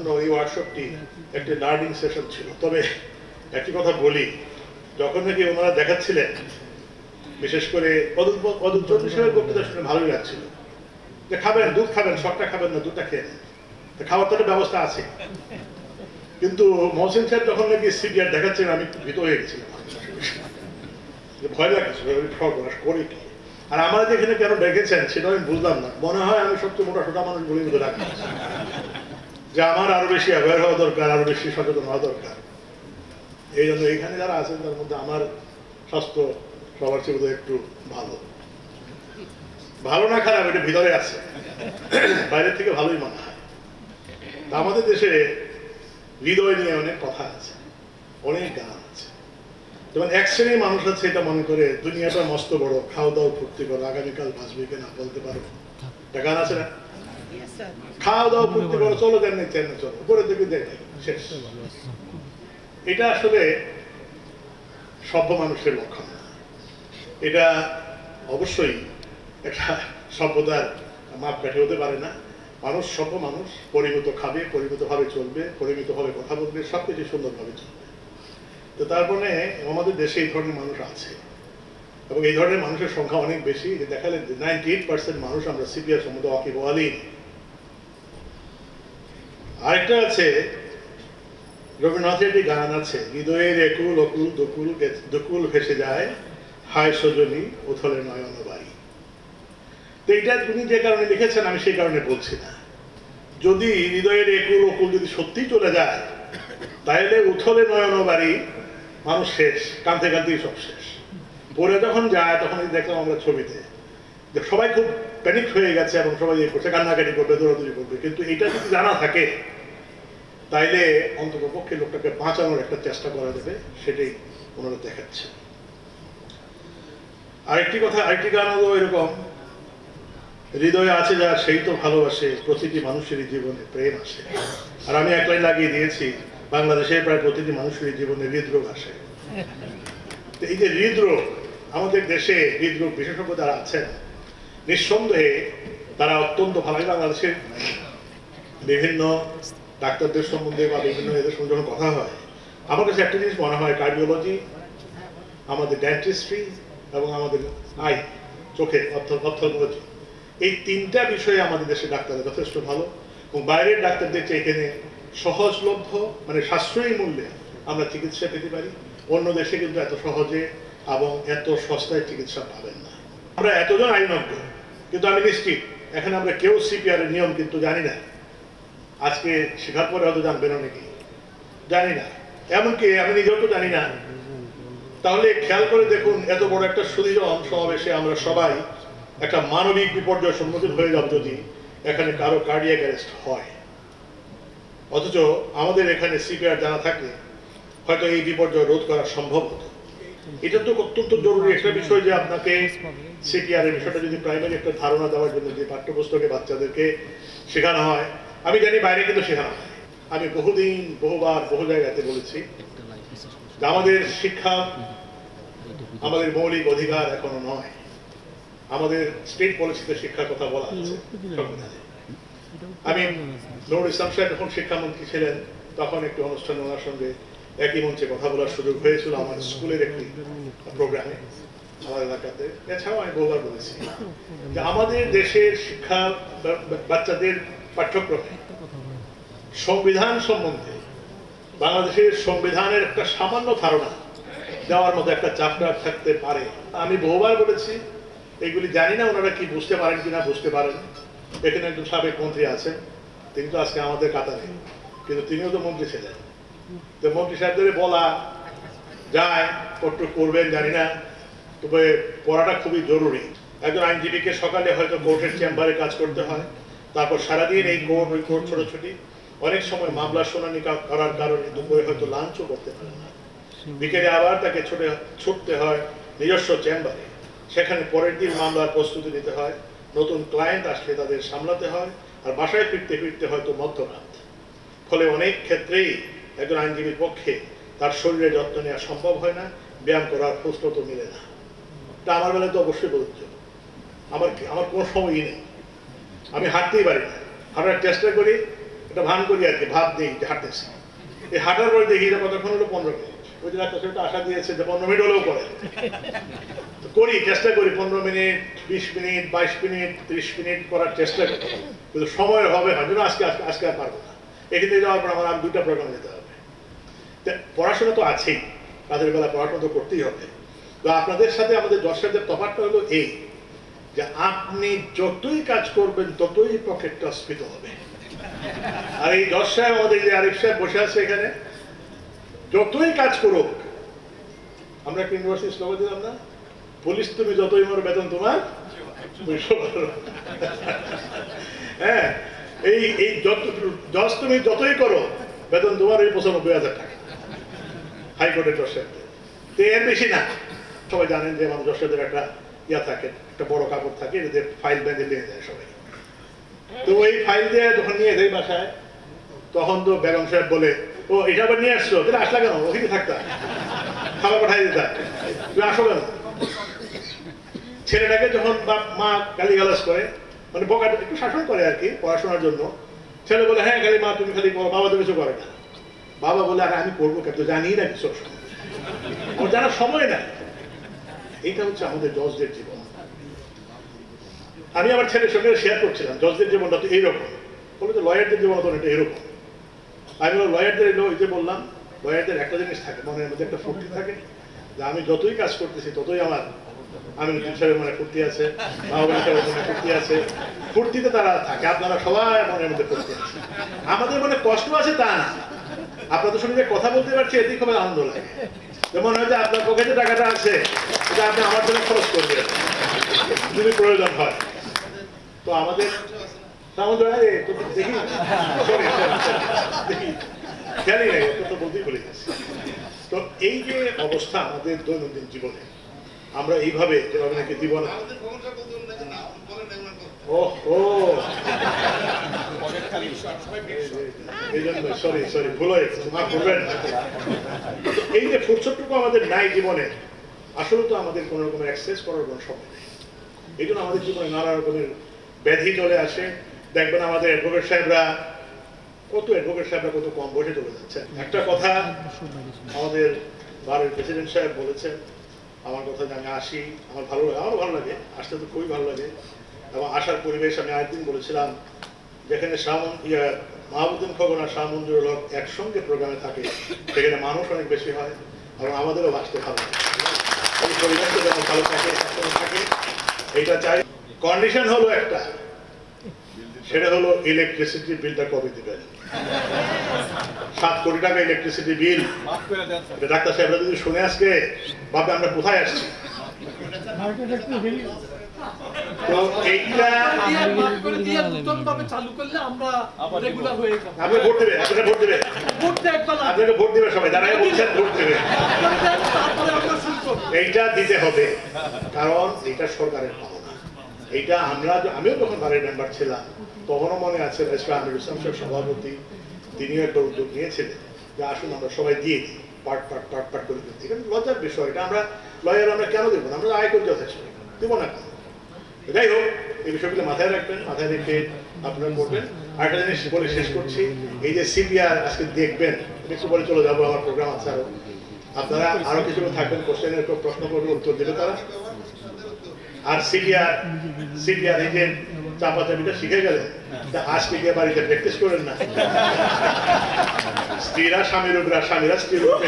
জন্য এই ওয়ার্কশপটি একটি লার্নিং সেশন ছিল। তবে একটি কথা বলি, যখন নাকি ওনারা দেখাচ্ছিলেন, বিশেষ করে অদুজ্জ্বল হিসেবে বক্তৃতা শুনে ভালোই লাগছিল, যে খাবেন দুধ খাবেন, শখটা খাবেন না, দুধটা খেয়ে নেন, খাওয়ার তো একটা ব্যবস্থা আছে। কিন্তু মহসিন সাহেব যখন নাকি সিপিআর দেখাচ্ছেন, আমি ভীত হয়ে গেছিলাম, ভয় লাগছিল করে কি। আর আমরা যেখানে কেন দেখেছেন সেটা আমি বুঝলাম না। মনে হয় আমি সবচেয়ে মোটা সোটা মানুষ বলে বুঝে রাখি যে আমার আরো বেশি অ্যাওয়ার হওয়া দরকার, আরো বেশি সচেতন হওয়া দরকার। এই জন্য এখানে যারা আছেন তার মধ্যে আমার স্বাস্থ্য সবার চেয়ে একটু ভালো, ভালো না খারাপ এটা ভিতরে আছে, বাইরের থেকে ভালোই মনে হয়। আমাদের দেশে হৃদয় নিয়ে অনেক কথা আছে, অনেক গান আছে। যেমন এক শ্রেণীর মানুষ আছে এটা মনে করে দুনিয়াটা মস্ত বড়, খাওয়া দাওয়া ফুর্তি করো, আগামীকাল বাঁচবে কিনা বলতে পারবো, একটা গান আছে না, খাওয়া দাওয়া ফুর্তি করো, চলো দেন চেন্নাই চলো, উপরে থেকে দেখ শেষ। এটা আসলে সভ্য মানুষের লক্ষণ। এটা অবশ্যই একটা সভ্যতার মাপকাঠি হতে পারে না। মানুষ সভ্য মানুষ, পরিমিত খাবে, পরিমিতভাবে চলবে, পরিমিতভাবে কথা বলবে, সবকিছু সুন্দরভাবে চলবে। তো তারপরে আমাদের দেশে এই ধরনের মানুষ আছে এবং এই ধরনের মানুষের সংখ্যা অনেক বেশি। দেখালে 98% মানুষ আমরা সিপিআর সম্বন্ধে ওয়াকিবহালই। আরেকটা আছে, রবীন্দ্রনাথের একটি গান আছে, হৃদয়ের একুল অকুল দকুল দকুল ভেসে যায়, হায় সজনী উথলে নয়ন বাড়ি। তো এইটা তিনি যে কারণে লিখেছেন আমি সেই কারণে বলছি না। যদি হৃদয়ের একুল অকুল যদি সত্যি চলে যায়, তাহলে উথলে নয়ন বাড়ি, মানুষ শেষ, কাঁদতে কাঁদতেই সব শেষ। পরে যখন যায় তখন দেখলাম আমরা ছবিতে যে সবাই খুব প্যানিক হয়ে গেছে এবং সবাই ইয়ে করছে, কান্নাকাটি করবে, দৌড়াদৌড়ি করবে। কিন্তু এটা যদি জানা থাকে তাইলে অন্তত পক্ষে লোকটাকে বাঁচানোর একটা চেষ্টা করা যাবে, সেটাই ওনারা দেখাচ্ছে। আরেকটি কথা, আরেকটি গান হলো এরকম, হৃদয়ে আছে যা সেই তো ভালোবাসে, প্রতিটি মানুষেরই জীবনে প্রেম আসে। আর আমি এক লাইন লাগিয়ে দিয়েছি, বাংলাদেশের প্রায় প্রতিটি মানুষেরই জীবনে হৃদরোগ আসে। এই যে হৃদরোগ, আমাদের দেশে হৃদরোগ বিশেষজ্ঞ যারা আছেন নিঃসন্দেহে তারা অত্যন্ত ভালো। বাংলাদেশের বিভিন্ন ডাক্তারদের সম্বন্ধে বা বিভিন্ন এদের সম্বন্ধে যখন কথা হয়, আমার কাছে একটা জিনিস মনে হয়, কার্ডিওলজি, আমাদের ডেন্টিস্ট্রি এবং আমাদের আই চোখে অপথলমোলজি, এই তিনটা বিষয়ে আমাদের দেশের ডাক্তাররা যথেষ্ট ভালো এবং বাইরের ডাক্তারদের চেয়ে এখানে সহজলভ্য, মানে সাশ্রয়ী মূল্যে আমরা চিকিৎসা পেতে পারি। অন্য দেশে কিন্তু এত সহজে এবং এত সস্তায় চিকিৎসা পাবেন না। আমরা এতজন আইনজ্ঞ, কিন্তু আমি নিশ্চিত এখানে আমরা কেউ সিপিআর এর নিয়ম কিন্তু জানি না। আজকে শেখার পরে হয়তো জানবেন অনেকে, জানি না, এমনকি আমি নিজেও তো জানি না। তাহলে খেয়াল করে দেখুন, এত বড় একটা সুদৃঢ় সমাবেশে আমরা সবাই একটা মানবিক বিপর্যয়ের সম্মুখীন হয়ে যাব যদি এখানে কারো কার্ডিয়াক অ্যারেস্ট হয়। অথচ আমাদের এখানে সিপিআর জানা থাকলে হয়তো এই বিপর্যয় রোধ করা সম্ভব হতো। এটা তো অত্যন্ত জরুরি একটা বিষয় যে আপনাকে সিপিআর এর বিষয়টা যদি প্রাইমারি একটা ধারণা দেওয়ার জন্য যে পাঠ্যপুস্তকে বাচ্চাদেরকে শেখানো হয়, আমি জানি বাইরে কিন্তু শেখানো হয়। আমি বহুদিন বহুবার বহু জায়গাতে বলেছি যে আমাদের শিক্ষা আমাদের মৌলিক অধিকার এখনো নয়। আমাদের স্টেট পলিসিতে শিক্ষার কথা বলা আছে সংবিধানে। আমি নুরুল ইসলাম সাহেব যখন শিক্ষামন্ত্রী ছিলেন তখন একটি অনুষ্ঠানে ওনার সঙ্গে একই মঞ্চে কথা বলার সুযোগ হয়েছিল আমার স্কুলের একটি প্রোগ্রামে আমার এলাকাতে। এছাড়াও আমি বহুবার বলেছি যে আমাদের দেশের শিক্ষা বাচ্চাদের পাঠ্যক্রমে সংবিধান সম্বন্ধে, বাংলাদেশের সংবিধানের একটা সামান্য ধারণা দেওয়ার মতো একটা চ্যাপ্টার থাকতে পারে। আমি বহুবার বলেছি, এগুলি জানি না ওনারা কি বুঝতে পারেন কিনা, বুঝতে পারেন। এখানে একজন সাবেক মন্ত্রী আছেন, তিনি তো আজকে আমাদের কাতারে, কিন্তু তিনিও তো মন্ত্রী ছিলেন। তো মন্ত্রী সাহেবদের বলা যায়, পত্র করবেন জানি না, তবে পড়াটা খুবই জরুরি। একজন আইনজীবীকে সকালে হয়তো কোর্টের চেম্বারে কাজ করতে হয়, তারপর সারাদিন এই কোর্ট ওই কোর্ট ছোটাছুটি, অনেক সময় মামলা শুনানি করার কারণে দুপুরে হয়তো লাঞ্চও করতে পারে না। বিকেলে আবার তাকে ছুটতে হয় নিজস্ব চেম্বারে, সেখানে পরের দিন মামলার প্রস্তুতি নিতে হয়, নতুন ক্লায়েন্ট আসলে তাদের সামলাতে হয়, আর বাসায় ফিরতে ফিরতে হয়তো মধ্যরাত। ফলে অনেক ক্ষেত্রেই একজন আইনজীবীর পক্ষে তার শরীরের যত্ন নেওয়া সম্ভব হয় না, ব্যায়াম করার প্রশ্নও মিলে না। তা আমার বেলায় তো অবশ্যই প্রযোজ্য। আমার কোনো সময়ই নেই, আমি হাঁটতেই পারি না, হাঁটার চেষ্টা করি, এটা ভান করি আর কি, ভাব নেই যে হাঁটতেছি। এই হাঁটার পরে দেখি এটা কতক্ষণ হলো, 15 মিনিট। ওই যে ডাক্তার সাহেবটা আশা দিয়েছে যে 15 মিনিট হলেও করে, করি, চেষ্টা করি 15 মিনিট, 20 মিনিট, 22 মিনিট, 30 মিনিট করার চেষ্টা করি, কিন্তু সময়ের হবে হয় জন্য আজকে আর পারবো না। এখানে যাওয়ার পর আমার আর 2টা প্রোগ্রামে যেতে হবে। পড়াশোনা তো আছেই, কাজের বেলা পড়াশোনা তো করতেই হবে। তো আপনাদের সাথে আমাদের দর্শকদের তফাৎটা হলো এই যে আপনি যতই কাজ করবেন ততই পকেটটা স্ফীত হবে। আর এই জজ সাহেব, আমাদের যে আরিফ সাহেব বসে আছে এখানে, যতই কাজ করুক, আমরা একটা ইউনিভার্সিটি স্লোগান দিলাম না, পুলিশ তুমি যতই মারো বেতন তোমার। হ্যাঁ, এই জজ তুমি যতই করো বেতন তোমার ওই 95,000 টাকা হাইকোর্টের জজ সাহেব। তো এর বেশি না। সবাই জানেন যে আমার জজ সাহেবের একটা ইয়া থাকে, একটা বড় কাপড় থাকে, এদের ফাইল বেঁধে নিয়ে যায় সবাই। তো ওই ফাইল দিয়ে যখন নিয়ে যাই বাসায়, তখন তো বেগম সাহেব বলে, ও এটা আবার নিয়ে আসছো, তাহলে আসলা কেন, ওখানে থাকতা, খাবার পাঠাই দিতা, তুমি আসো কেন। ছেলেটাকে যখন বাপ মা গালিগালাজ করে, মানে বকা একটু শাসন করে আর কি পড়াশোনার জন্য, ছেলে বলে হ্যাঁ খালি মা তুমি খালি করো, বাবা তো কিছু করে না। বাবা বলে আরে আমি করবো কেন, তো জানি না কিছু, আমার জানার সময় নাই। এইটা হচ্ছে আমাদের জজদের জীবন। আমি আমার ছেলের সঙ্গে শেয়ার করছিলাম জজদের জীবনটা তো এইরকম, বলে যে লয়ারদের জীবন তো এটা এরকম। আমি লয়ারদের এলো, ওই যে বললাম লয়ারদের একটা জিনিস থাকে, মনের মধ্যে একটা ফুর্তি থাকে যে আমি যতই কাজ করতেছি ততই আমার আমিন সাহেবের মনে ফুর্তি আছে, বাবা সাহেবের মনে ফুর্তি আছে, ফুর্তিতে তারা থাকে। আপনারা সবাই মনের মধ্যে ফুর্তি আছে। আমাদের মনে কষ্ট আছে তা না, আপনাদের সঙ্গে যে কথা বলতে পারছি এতেই খুব আনন্দ লাগে। যেমন হয়তো আপনার পকেটে টাকাটা আছে, এটা আপনি আমার জন্য খরচ করবেন যদি প্রয়োজন হয়। তো আমাদের দেখি খেয়ালই নেই, তো বলতেই ভুলে গেছি। তো এই যে অবস্থা আমাদের দৈনন্দিন জীবনে, আমরা এইভাবে যেভাবে নাকি জীবন, এই জন্য সরি ভুল হয়ে গেছে, মাফ করবেন। এই যে ফুরসতটুকু আমাদের নাই জীবনে, আসলে তো আমাদের কোন রকমের অ্যাক্সেস করার কোনো সময় নেই। এই জন্য আমাদের জীবনে নানা রকমের ব্যাধি চলে আসে। দেখবেন আমাদের অ্যাডভোকেট সাহেবরা কত কম বয়সে চলে যাচ্ছে। একটা কথা আমাদের বারের প্রেসিডেন্ট সাহেব বলেছেন, আমার কথা যে আমি আসি, আমার ভালো লাগে, আমারও ভালো লাগে, আসতে তো খুবই ভালো লাগে। এবং আসার পরিবেশ আমি আরেকদিন বলেছিলাম, যেখানে মাহবুদ্দিন খোকন আর শাহ মঞ্জুরুল হক একসঙ্গে প্রোগ্রামে থাকে, সেখানে মানুষ অনেক বেশি হয় এবং আমাদেরও বাঁচতে ভালো লাগে। এই পরিবেশটা যেন ভালো থাকে, এইটা চাই। কন্ডিশন হলো একটা, সেটা হলো ইলেকট্রিসিটি বিলটা কবে দিবেন। 7 কোটি টাকা ইলেকট্রিসিটি বিল, ডাক্তার সাহেবরা যদি শুনে আজকে ভাবে আমরা কোথায় আসছি। তো এইটা আপনি ভোট দেবেন, আপনাকে ভোট দেবে সবাই, যারা বলছেন ভোট দেবে, এইটা দিতে হবে, কারণ এটা সরকারের পাওনা। এইটা আমিও যখন বাড়ির মেম্বার ছিলাম তখনও মনে আছে আমির ইসলাম সাহেব সভাপতি, তিনিও একটা উদ্যোগ নিয়েছিলেন যে আসুন আমরা সবাই দিয়ে দিই, পাট করে দিচ্ছি। এখানে লজ্জার বিষয়, এটা আমরা লয়ার আমরা কেন দেবো না, আমরা আয় করি যথেষ্ট, দেবো না কেন। যাই হোক, এই বিষয়গুলো মাথায় রাখবেন, মাথায় রেখে আপনারা করবেন। আরেকটা জিনিস বলে শেষ করছি, এই যে সিপিআর আজকে দেখবেন, একটু পরে চলে যাবো, আমার প্রোগ্রাম আছে আরো, আপনারা আরো কিছু থাকবেন, কোশ্চেনের প্রশ্ন করবে, উত্তর দেবে তারা। আর সিপিআর এই যে চাপাচাপিটা শিখে গেলেন, আজকে গিয়ে বাড়িতে প্র্যাকটিস করেন না। স্ত্রীরা স্বামীর উপরে, স্বামীরা স্ত্রীর উপরে।